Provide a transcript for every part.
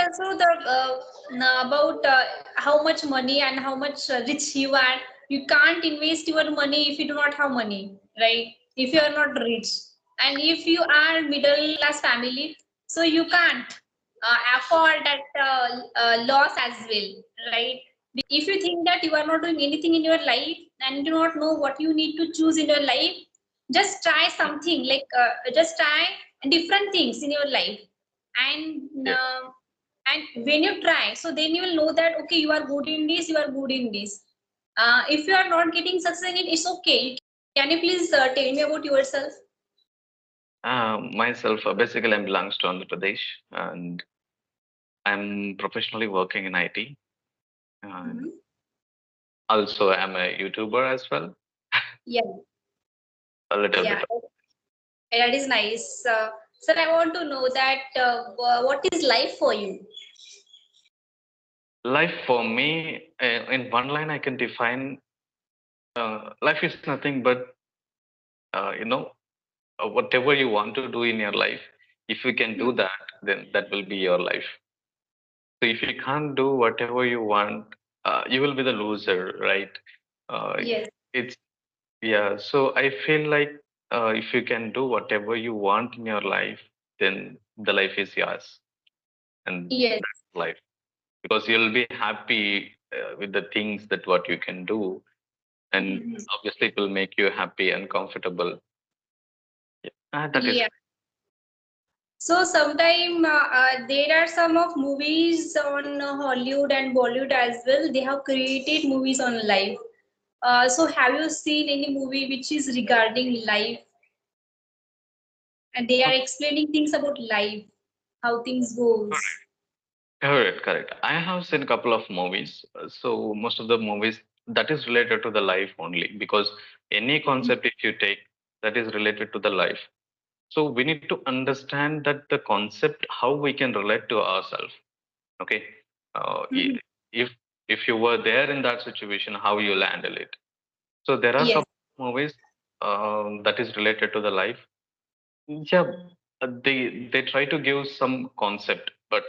also the about how much money and how much rich you are. You can't invest your money if you do not have money, right? If you are not rich, and if you are middle class family, so you can't afford that loss as well, right? If you think that you are not doing anything in your life and do not know what you need to choose in your life, just try something like just try different things in your life, and Yeah. and when you try, so then you will know that okay, you are good in this, you are good in this. If you are not getting success in it, it's okay. Can you please tell me about yourself? Myself, basically, I belongs to Andhra Pradesh, and I'm professionally working in IT, and Mhm. also I'm a YouTuber as well, Yeah, a little yeah, bit. that is nice. Sir, I want to know that what is life for you? Life for me, in one line, I can define life is nothing but uh, you know whatever you want to do in your life. If you can do Mhm. that, then that will be your life. So if you can't do whatever you want, you will be the loser, right? Uh, Yes, it's Yeah. So I feel like if you can do whatever you want in your life, then the life is yours, and yes. that's life because you'll be happy with the things that what you can do, and Mhm. obviously it will make you happy and comfortable. Yeah. That is Yeah. So sometime there are some of movies on Hollywood and Bollywood as well. They have created movies on life. So have you seen any movie which is regarding life, and they are explaining things about life, how things goes? correct, correct. I have seen a couple of movies. So most of the movies that is related to the life only because any concept if you take that is related to the life. So we need to understand that the concept how we can relate to ourselves. Okay, uh, Mhm. i- if you were there in that situation, how you'll handle it. So there are Yes, couple of movies that is related to the life. Yeah, they try to give some concept, but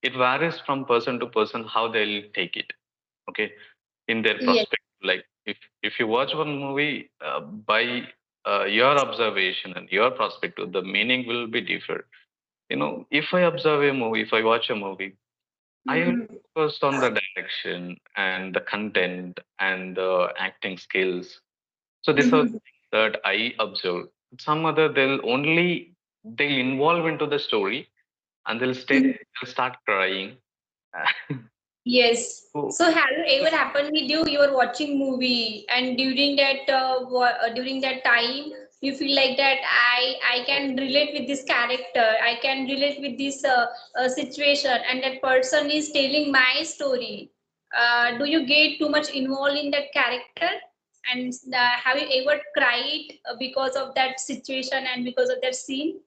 it varies from person to person how they'll take it. Okay, in their yes, perspective. Like if you watch one movie by your observation and your perspective, the meaning will be different. If I observe a movie, if I watch a movie, I will Mhm. focus on the direction and the content and the acting skills. So these are Mhm. things that I observe. Some other they'll involve into the story and Mhm. they'll start crying. Yes. So, So have you ever happened with you? You are watching movie, and during that during that time, you feel like that I can relate with this character. I can relate with this situation, and that person is telling my story. Do you get too much involved in that character? And have you ever cried because of that situation and because of that scene?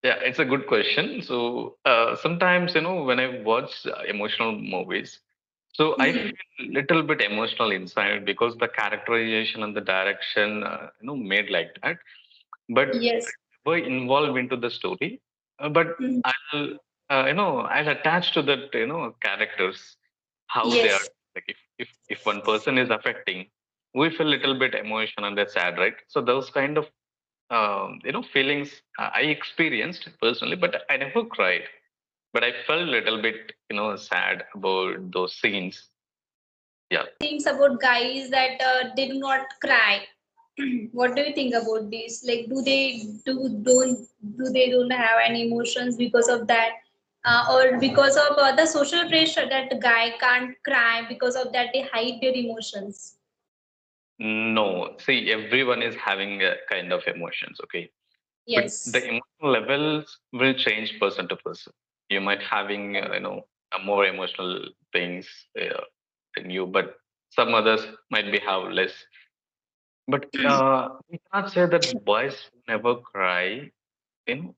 yeah, it's a good question. So sometimes, when I watch emotional movies, so I Mhm. feel little bit emotional inside because the characterization and the direction, made like that. But Yes. we're involved into the story. But Mhm. I'll, I'll attach to that, characters, how they are. Yes. Like if one person is affecting, we feel little bit emotion and they're sad, right? So those kind of feelings I experienced personally, but I never cried. But I felt a little bit, sad about those scenes. Yeah. Things about guys that they do not cry. What do you think about this? Like, do they don't have any emotions because of that, or because of the social pressure that the guy can't cry because of that they hide their emotions? No, see, everyone is having a kind of emotions, okay? But the Yes. emotional levels will change person to person. You might having, a more emotional things in you, but some others might be have less. But we cannot say that boys never cry. You know,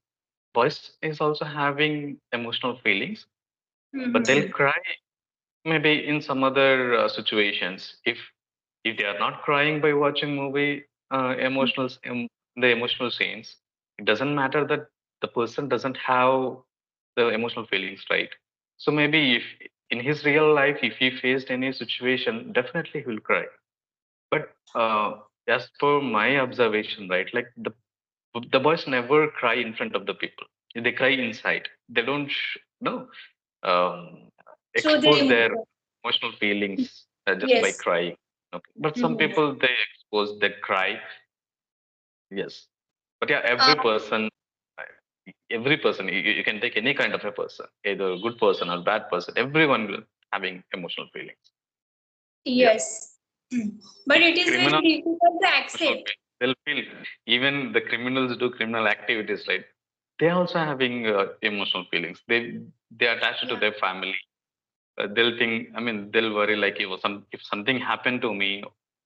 boys is also having emotional feelings, but they'll Mm-hmm. cry maybe in some other situations. If they are not crying by watching movie, the emotional scenes, it doesn't matter that the person doesn't have the emotional feelings, right? So maybe if in his real life, if he faced any situation, definitely he will cry. But as per my observation, right, like the boys never cry in front of the people. They cry inside. They don't no Show their expose their emotion. emotional feelings just by Yes. crying. Okay. But some Mhm. people they expose, they cry. Yes. But yeah, Uh, every person, you can take any kind of a person, either a good person or bad person. Everyone will having emotional feelings. Yeah. yes. But it is very Criminal difficult to emotional accept. feelings. They'll feel even the criminals do criminal activities, right? They also having emotional feelings. They attach it to Yeah. their family. They'll think. I mean, they'll worry like if something happened to me,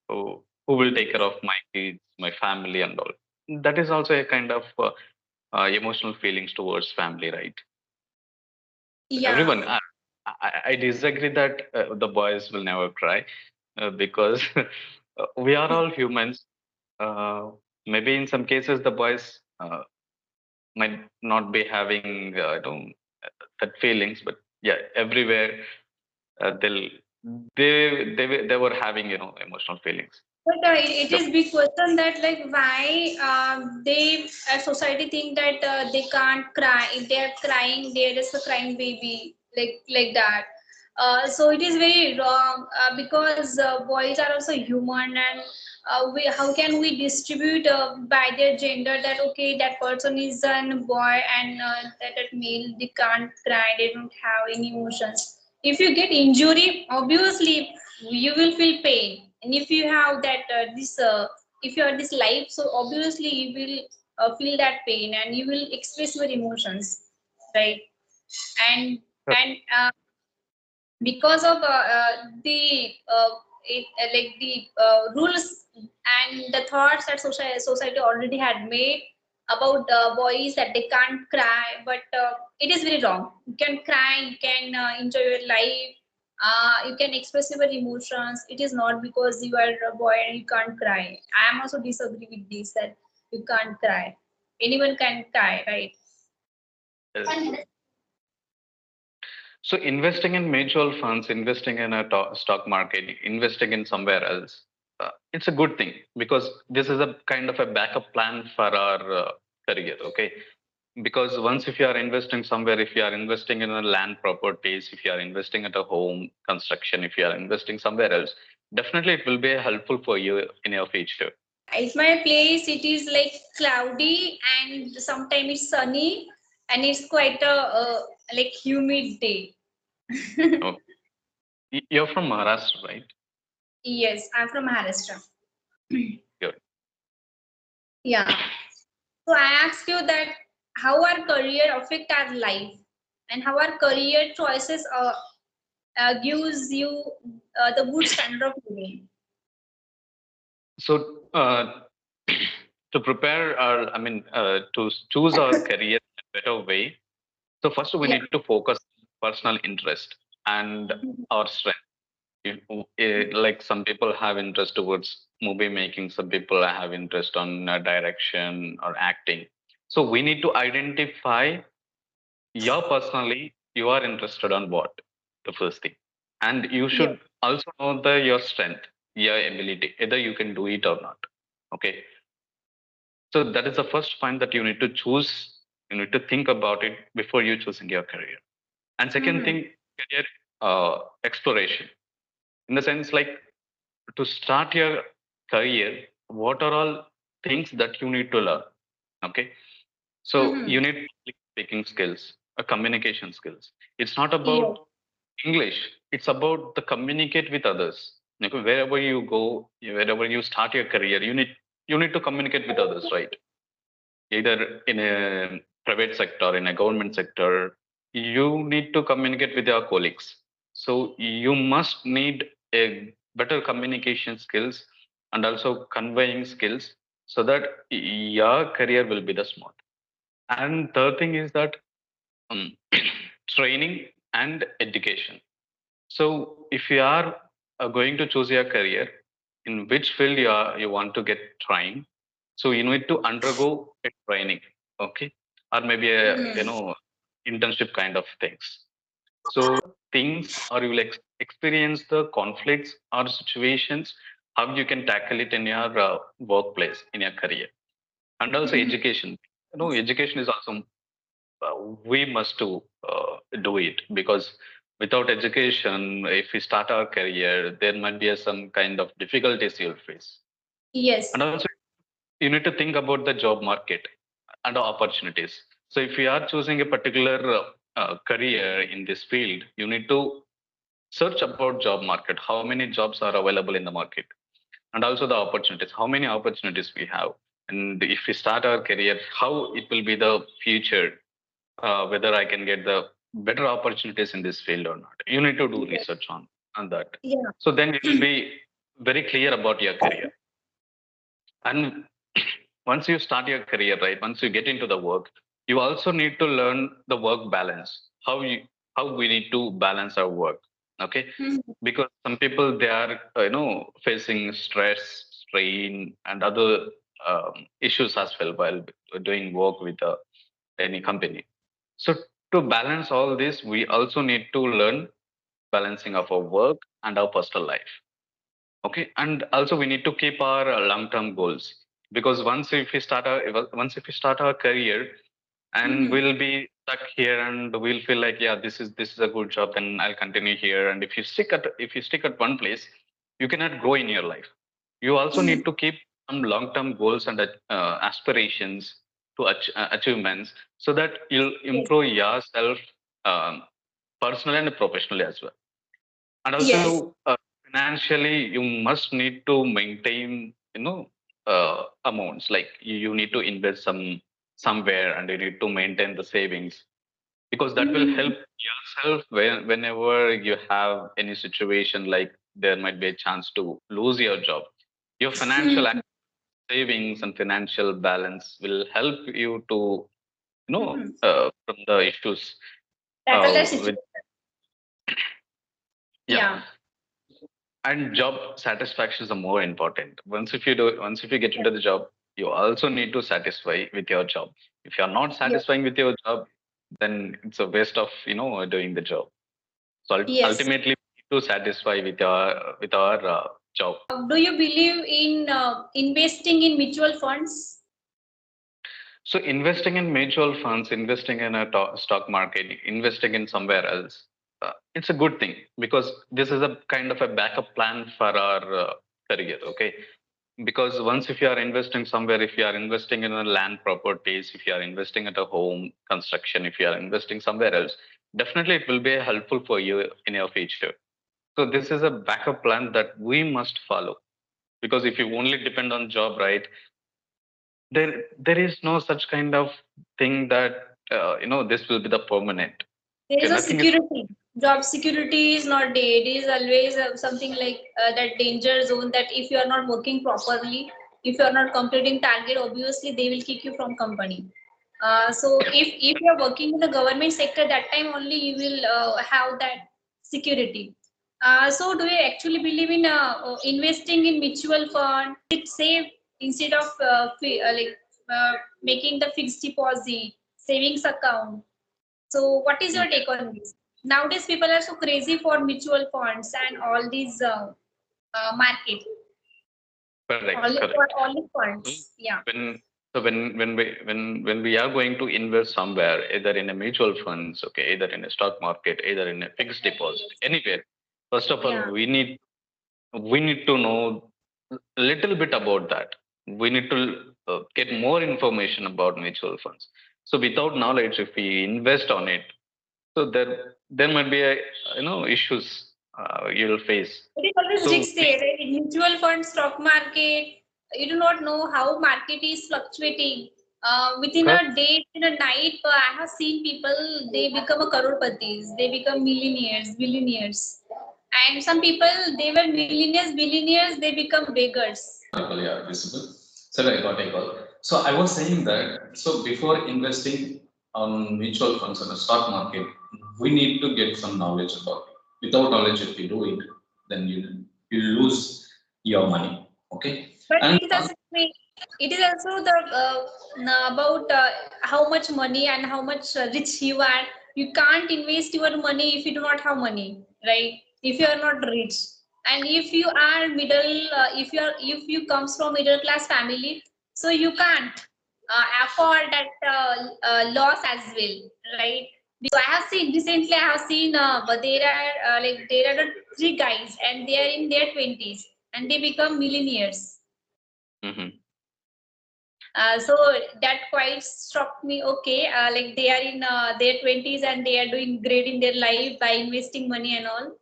who will take care of my kids, my family, and all. That is also a kind of emotional feelings towards family, right? Yeah. Everyone. I disagree that the boys will never cry because we are all humans. Uh, Maybe in some cases the boys might not be having that feelings, but yeah, everywhere they'll they were having emotional feelings. But it The is big question that like why they society think that they can't cry. If they are crying, they are just a crying baby like that. So it is very wrong because boys are also human, and how can we distribute by their gender that okay, that person is a boy and that male, they can't cry, they don't have any emotions. If you get injury, obviously you will feel pain, and if you have that this if you are this life, so obviously you will feel that pain and you will express your emotions, right? And because of like the rules and the thoughts that society already had made about boys that they can't cry, but it is very wrong. You can cry, you can enjoy your life, you can express your emotions. It is not because you are a boy and you can't cry. I am also disagree with this that you can't cry. Anyone can cry, right? yes. So investing in mutual funds, investing in a stock market, investing in somewhere else, it's a good thing because this is a kind of a backup plan for our career. Okay, because once if you are investing somewhere, if you are investing in a land properties, if you are investing at a home construction, if you are investing somewhere else, definitely it will be helpful for you in your future. At my place, it is like cloudy and sometimes it's sunny, and it's quite a like humid day. Oh, you're from Maharashtra, right? Yes, I'm from Maharashtra. Good. Yeah. So I ask you that how our career affect our life, and how our career choices gives you the good standard of living. So to prepare our, I mean, to choose our career in a better way. So first we Yeah. need to focus on personal interest and our strength. Like some people have interest towards movie making, some people have interest on direction or acting. So we need to identify your personally you are interested on what, the first thing, and you Yes. should also know the your strength, your ability, either you can do it or not. Okay, so that is the first point that you need to choose. You need to think about it before you choosing your career. And second Mm-hmm. thing, career exploration, in the sense like to start your career, what are all things that you need to learn? Okay, so Mm-hmm. you need public speaking skills, communication skills. It's not Yes. about English. It's about the communicate with others. Okay, wherever you go, wherever you start your career, you need to communicate with others, right? Either in a private sector, in a government sector, you need to communicate with your colleagues. So you must need a better communication skills and also conveying skills so that your career will be the smooth. And third thing is that um, training and education. So if you are going to choose your career, in which field you want to get trained, so you need to undergo a training, okay, or maybe a Mm-hmm. internship kind of things. So things, or you will experience the conflicts or situations, how you can tackle it in your workplace, in your career. And also Mhm. education. Education is also, we must do it, because without education, if we start our career, there might be some kind of difficulties you'll face. Yes. And also, you need to think about the job market and the opportunities. So if you are choosing a particular career in this field, you need to search about job market, how many jobs are available in the market, and also the opportunities, how many opportunities we have. And if we start our career, how it will be the future, whether I can get the better opportunities in this field or not. You need to do Yes. research on that. Yeah. So then you will be very clear about your career. And once you start your career, right, once you get into the work, you also need to learn the work balance. How we need to balance our work. Okay, Mhm. because some people, they are facing stress, strain, and other issues as well while doing work with any company. So to balance all this, we also need to learn balancing of our work and our personal life. Okay, and also we need to keep our long-term goals, because once if we start our career, and Mhm. we'll be stuck here, and we'll feel like, yeah, this is a good job, then I'll continue here. And if you stick at one place, you cannot grow in your life. You also Mhm. need to keep some long-term goals and aspirations to achievements, so that you'll Yes. improve yourself, um, personally and professionally as well. And Yes. also, financially, you must need to maintain, amounts, like you need to invest somewhere, and you need to maintain the savings, because that will Mhm. help yourself whenever you have any situation, like there might be a chance to lose your job. Your financial Mhm. savings and financial balance will help you to, Mhm. from the issues, Tackle that with, situation. yeah. Yeah. And job satisfaction is the more important. Once if you get into the job, you also need to satisfy with your job. If you're not Yes. satisfying with your job, then it's a waste of doing the job. So Yes. ultimately, we need to satisfy with our job. Do you believe in investing in mutual funds? So investing in mutual funds, investing in a stock market, investing in somewhere else, it's a good thing, because this is a kind of a backup plan for our career. Okay, because once if you are investing somewhere, if you are investing in a land properties, if you are investing at a home construction, if you are investing somewhere else, definitely it will be helpful for you in your future. So this is a backup plan that we must follow, because if you only depend on job, right, there is no such kind of thing that this will be the permanent. There is Okay, a nothing is. security. Job security is not there. It is always something like that danger zone, that if you are not working properly, if you are not completing target, obviously they will kick you from company. So if you are working in the government sector, that time only you will have that security. So do you actually believe in investing in mutual fund? It safe instead of making the fixed deposit, savings account? So, what is your take on this? Nowadays, people are so crazy for mutual funds and all these market, Correct, only for correct. only So funds. Yeah, when when we are going to invest somewhere, either in a mutual funds, okay, either in a stock market, either in a fixed deposit, anywhere. First of yeah. all, we need to know a little bit about that. We need to get more information about mutual funds. So without knowledge, if we invest on it, so there might be issues you'll face. It is always So risk there, right? In mutual fund, stock market, you do not know how market is fluctuating. Within correct. a day, in a night, I have seen people, they become a crorepati's, they become millionaires, billionaires. And some people, they were millionaires, billionaires, they become beggars. Yeah, visible. So I got a call. So I was saying that so before investing on mutual funds on the stock market, we need to get some knowledge about it. Without knowledge, if you do it, then you lose your money. Okay. But And it is also the about how much money and how much rich you are. You can't invest your money if you do not have money, right? If you are not rich, and if you are if you comes from middle class family, so you can't afford that loss as well, right? So I have seen recently. I have seen, but there are the three guys, and they are in their twenties, and they become millionaires. Mm-hmm. So that quite struck me. Okay, like they are in their twenties and they are doing great in their life by investing money and all.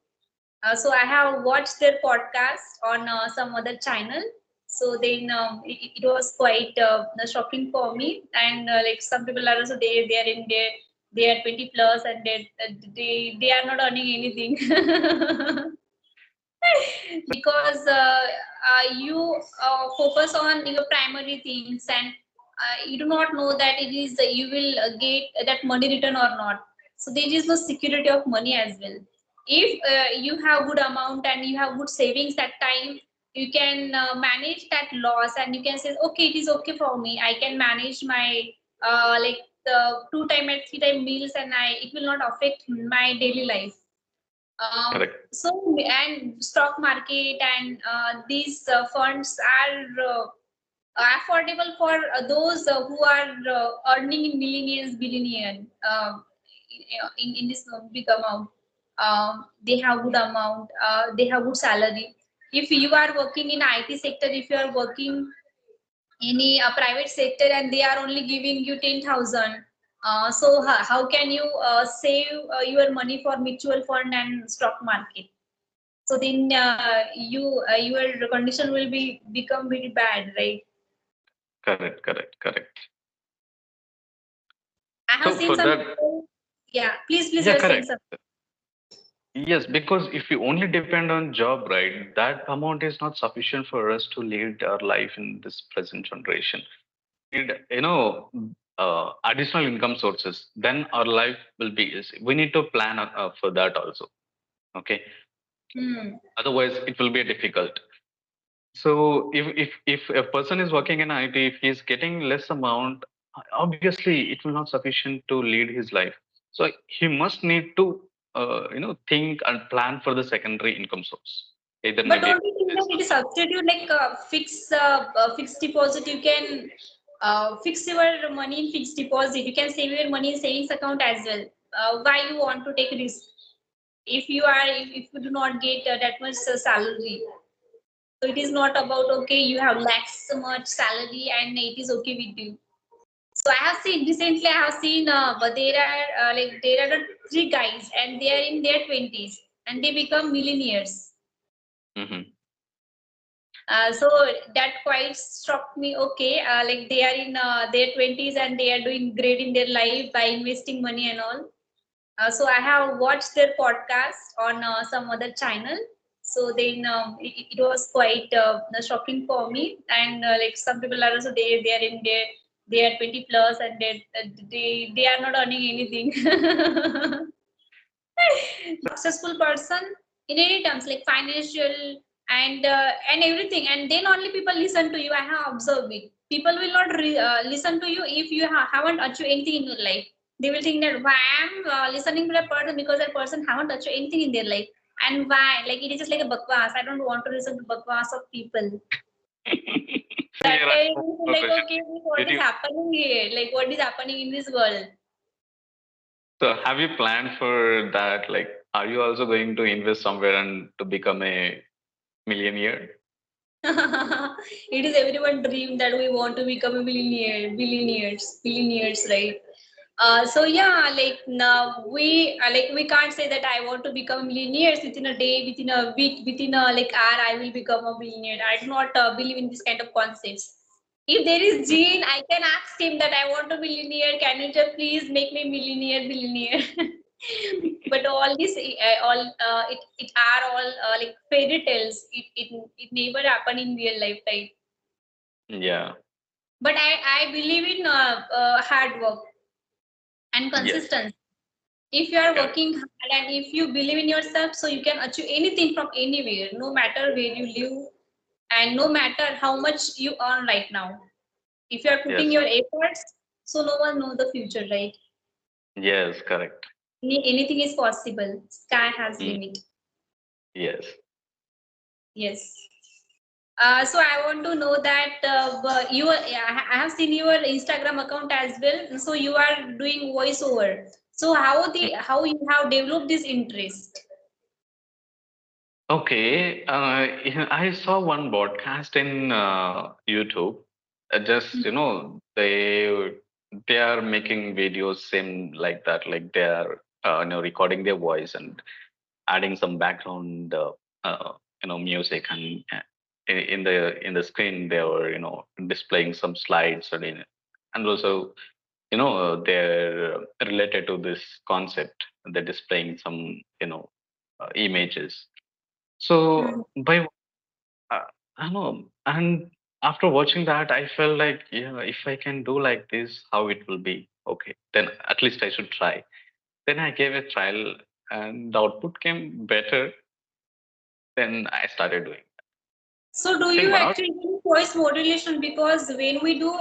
So I have watched their podcast on some other channel. So then it was quite shocking for me. And like some people are also they are in their they are 20 plus and they are not earning anything. Because you focus on your primary things and you do not know that it is you will get that money return or not, so there is no security of money as well. If you have good amount and you have good savings at time, you can manage that loss and you can say okay, it is okay for me, I can manage my like the 2 time and 3 time meals and I it will not affect my daily life. Correct. So and stock market and these funds are affordable for those who are earning in millions, billion, in this big amount. They have good amount. They have good salary. If you are working in IT sector, if you are working any private sector and they are only giving you 10,000, so how can you save your money for mutual fund and stock market? So then your condition will be become very bad, right? Correct. Correct. Correct. I have So seen for some that, people. Yeah, please, yeah, you're saying correct. something. Yes, because if you only depend on job, right, that amount is not sufficient for us to lead our life in this present generation. Need, additional income sources. Then our life will be. We need to plan for that also. Okay. Hmm. Otherwise, it will be difficult. So if a person is working in IT, if he's getting less amount, obviously it will not sufficient to lead his life. So he must need to think and plan for the secondary income source. Either But maybe don't you think that it is substitute like fixed deposit? You can fix your money in fixed deposit. You can save your money in savings account as well. Why you want to take risk if if you do not get that much salary? So it is not about okay, you have lakhs so much salary and it is okay with you. So I have seen recently. I have seen, but there are the three guys and they are in their twenties and they become millionaires. hmm So that quite struck me. Okay, like they are in their twenties and they are doing great in their life by investing money and all. So I have watched their podcast on some other channel. So then it was quite shocking for me. And like some people are also they are in their they are 20 plus and they are not earning anything. Successful person in any terms like financial and everything, and then only people listen to you. I have observed it. People will not listen to you if you haven't achieved anything in your life. They will think that why I'm listening to that person because that person haven't achieved anything in their life, and why like it is just like a bakwas. I don't want to listen to bakwas of people. That Here I time have you feel a like question. okay, what Did is you happening here, like what is happening in this world. so have you planned for that? Like, are you also going to invest somewhere and to become a millionaire? It is everyone dream that we want to become a billionaires, right? So yeah, like now we can't say that I want to become millionaires within a day, within a week, within a like hour I will become a billionaire. I do not believe in this kind of concepts. If there is Gene, I can ask him that I want to millionaire. Can you just please make me billionaire? But all this, it are all like fairy tales. It never happen in real life, right? Yeah. But I believe in hard work and Yes. consistency. If you are Correct. working hard and if you believe in yourself, so you can achieve anything from anywhere, no matter where you live and no matter how much you earn right now, if you are putting Yes. your efforts, so no one know the future, right? Yes, correct. Anything is possible. Sky has Mm, limit. yes. Yes. So I want to know that I have seen your Instagram account as well. So you are doing voiceover. So how you have developed this interest? Okay, I saw one broadcast in YouTube. Just they are making videos same like that, like they are recording their voice and adding some background music, and in the screen they were displaying some slides, and also they're related to this concept. They're displaying some images. Hmm. So uh, I know, and after watching that, I felt like, yeah, if I can do like this, how it will be. Okay, then at least I should try. Then I gave a trial, and the output came better. Then I started doing. So do I think you one or actually do voice modulation? Because when we do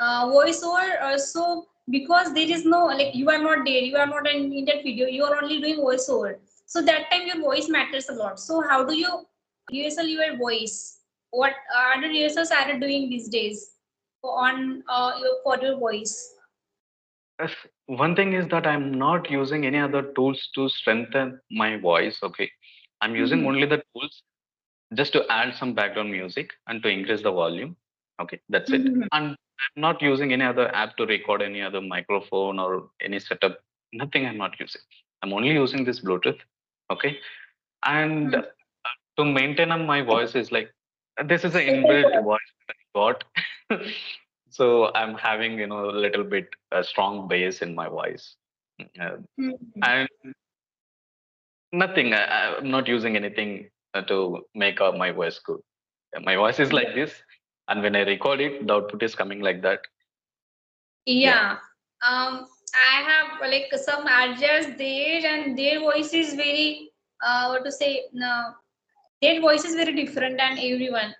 voiceover, so because there is no, like, you are not there, you are not in that video, you are only doing voiceover. So that time your voice matters a lot. So how do you rehearsal your voice? What other rehearsals are you doing these days on for your voice? one thing is that I'm not using any other tools to strengthen my voice. Okay, I'm using Mhm. only the tools just to add some background music and to increase the volume. Okay, that's it. Mhm. And I'm not using any other app to record any other microphone or any setup. Nothing I'm not using. I'm only using this Bluetooth. Okay, and Mhm. to maintain my voice is like this is an Special inbuilt for voice that I got. So I'm having a little bit strong bass in my voice. Uh, Mhm. and nothing. I'm not using anything to make my voice good. My voice is like this, and when I record it, the output is coming like that. Yeah. Yeah. I have like some artists there, and their voice is very what to say. No, their voice is very different than everyone.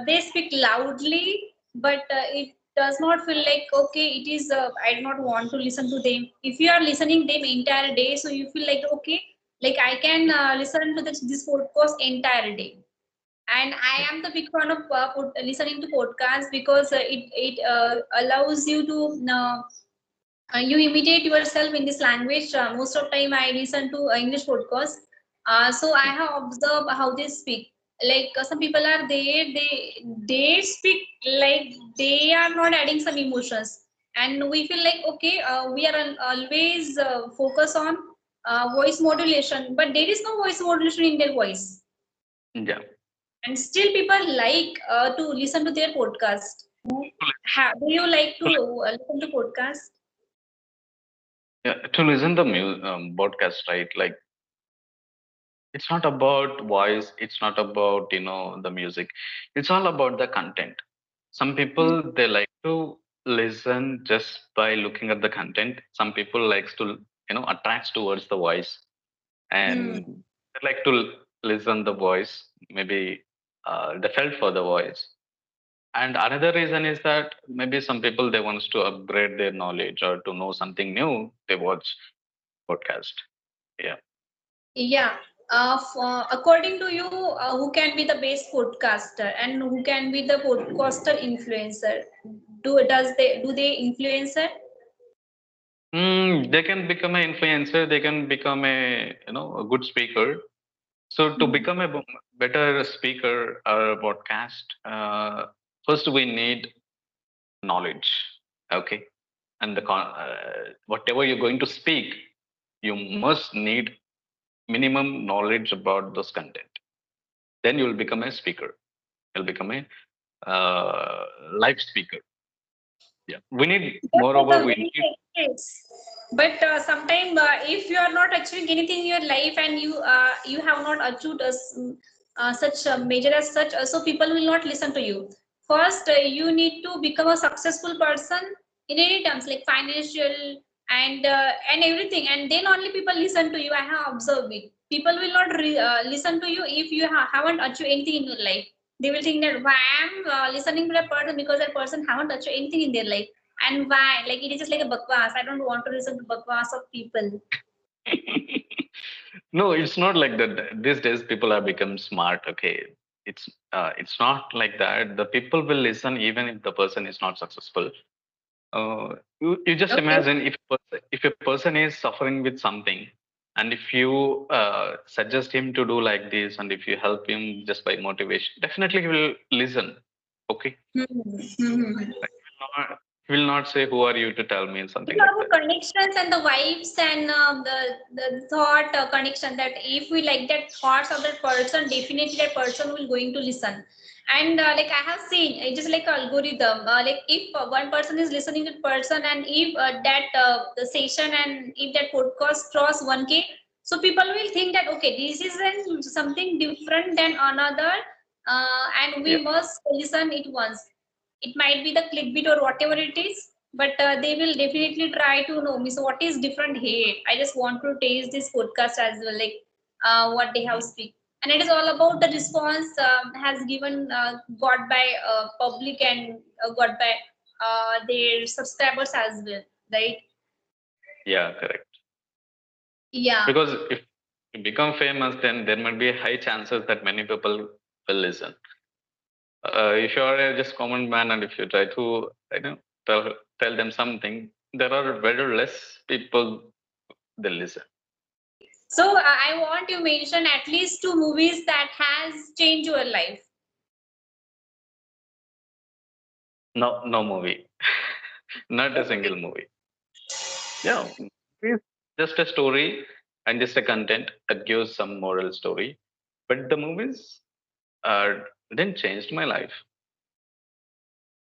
They speak loudly, but it does not feel like okay. It is. I do not want to listen to them. If you are listening them entire day, so you feel like okay, like I can listen to this podcast entire day. And I am the big fan of listening to podcasts because it allows you to you imitate yourself in this language. Most of time I listen to English podcasts, so I have observed how they speak. Like some people are there, they speak like they are not adding some emotions, and we feel like okay, we are always focus on voice modulation, but there is no voice modulation in their voice, Yeah. and still people like to listen to their podcast. Do you like to listen to podcast? Yeah, to listen the podcast, right? Like it's not about voice. It's not about the music. It's all about the content. Some people they like to listen just by looking at the content. Some people likes to attracts towards the voice, Hmm. and they like to listen the voice. Maybe they felt for the voice. And another reason is that maybe some people they wants to upgrade their knowledge or to know something new. They watch podcast. Yeah. Yeah. According to you, who can be the best podcaster and who can be the podcaster influencer? Do they influencer? They can become an influencer. They can become a good speaker. So to Hmm. become a better speaker or a podcast, first we need knowledge. Okay, and whatever you're going to speak, you must need minimum knowledge about those content. Then you will become a speaker. You'll become a live speaker. Yeah, we need. That was Moreover, a we very need. case. But sometimes, if you are not achieving anything in your life and you have not achieved such a major as such, so people will not listen to you. First, you need to become a successful person in any terms, like financial and everything, and then only people listen to you. I have observed it. People will not listen to you if you haven't achieved anything in your life. They will think that why I'm listening to that person, because that person haven't achieved anything in their life, and why, like, it is just like a bakwas. I don't want to listen to bakwas of people. No, it's not like that. These days, people have become smart. Okay, it's not like that. The people will listen even if the person is not successful. You just Okay. imagine if a person is suffering with something, and if you suggest him to do like this, and if you help him just by motivation, definitely he will listen. Okay, Hmm. Hmm. not, he will not say, "Who are you to tell me?" It's something like about that. connections and the vibes and the thought connection, that if we like that thoughts of that person, definitely that person will going to listen. And like I have seen, it's just like algorithm. Like if one person is listening to the person, and if that the session and if that podcast cross 1K, so people will think that okay, this is something different than another, and we Yeah, must listen it once. It might be the clickbait or whatever it is, but they will definitely try to know me. So what is different here? I just want to taste this podcast as well, like what they have speak. And it is all about the response has given got by public and got by their subscribers as well, right? yeah, correct. Yeah. Because if you become famous, then there might be high chances that many people will listen. If you are a just common man, and if you try to, tell them something, there are very less people that listen. So I want to mention at least two movies that has changed your life. No, no movie, not a single movie. Yeah, it's just a story and just a content that gives some moral story. But the movies didn't change my life.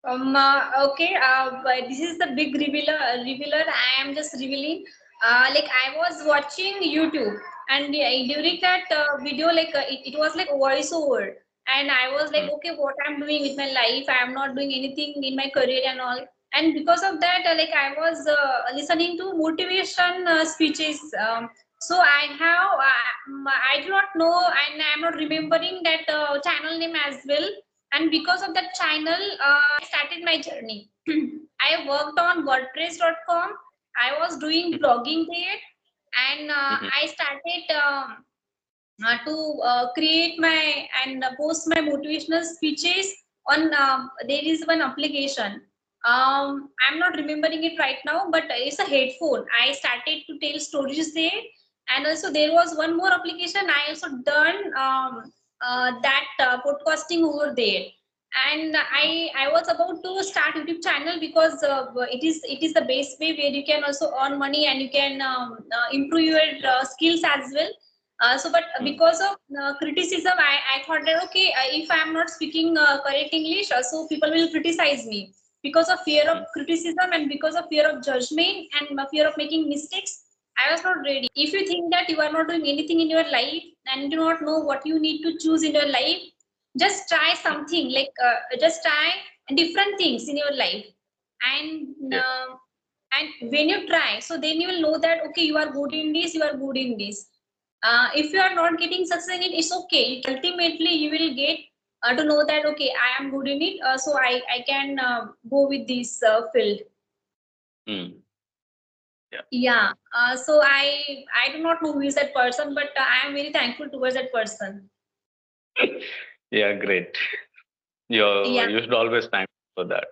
Okay, but this is the big revealer. I am just revealing. Like I was watching YouTube, and during that video, like it was like voiceover, and I was like, Mm, okay, what I'm doing with my life? I am not doing anything in my career and all. And because of that, like I was listening to motivation speeches. So I do not know, and I'm not remembering that channel name as well. And because of that channel, I started my journey. I worked on wordpress.com. I was doing mhm, blogging there, and mhm, I started to create my and post my motivational speeches on there is one application. I'm not remembering it right now, but it's a headphone. I started to tell stories there, and also there was one more application. I also done that podcasting over there. And I was about to start YouTube channel, because it is the best way where you can also earn money, and you can improve your skills as well. So, but mm, because of criticism, I thought that okay, if I'm not speaking correct English, so people will criticize me. Because of fear of mm, criticism, and because of fear of judgment, and fear of making mistakes, I was not ready. If you think that you are not doing anything in your life, and do not know what you need to choose in your life, just try mm, something, like just try different things in your life. And yeah. when you try, so then you will know that okay, you are good in this, you are good in this. If you are not getting success in it, it's okay. Ultimately you will get to know that okay, I am good in it, so I can go with this field. Mm, yeah. Yeah. So I do not know who is that person, but I am very thankful towards that person. Yeah, great. Yeah. You should always thank for that.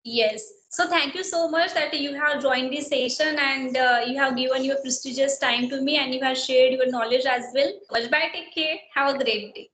Yes. So thank you so much that you have joined this session, and you have given your prestigious time to me, and you have shared your knowledge as well. Bye. Take care. Have a great day.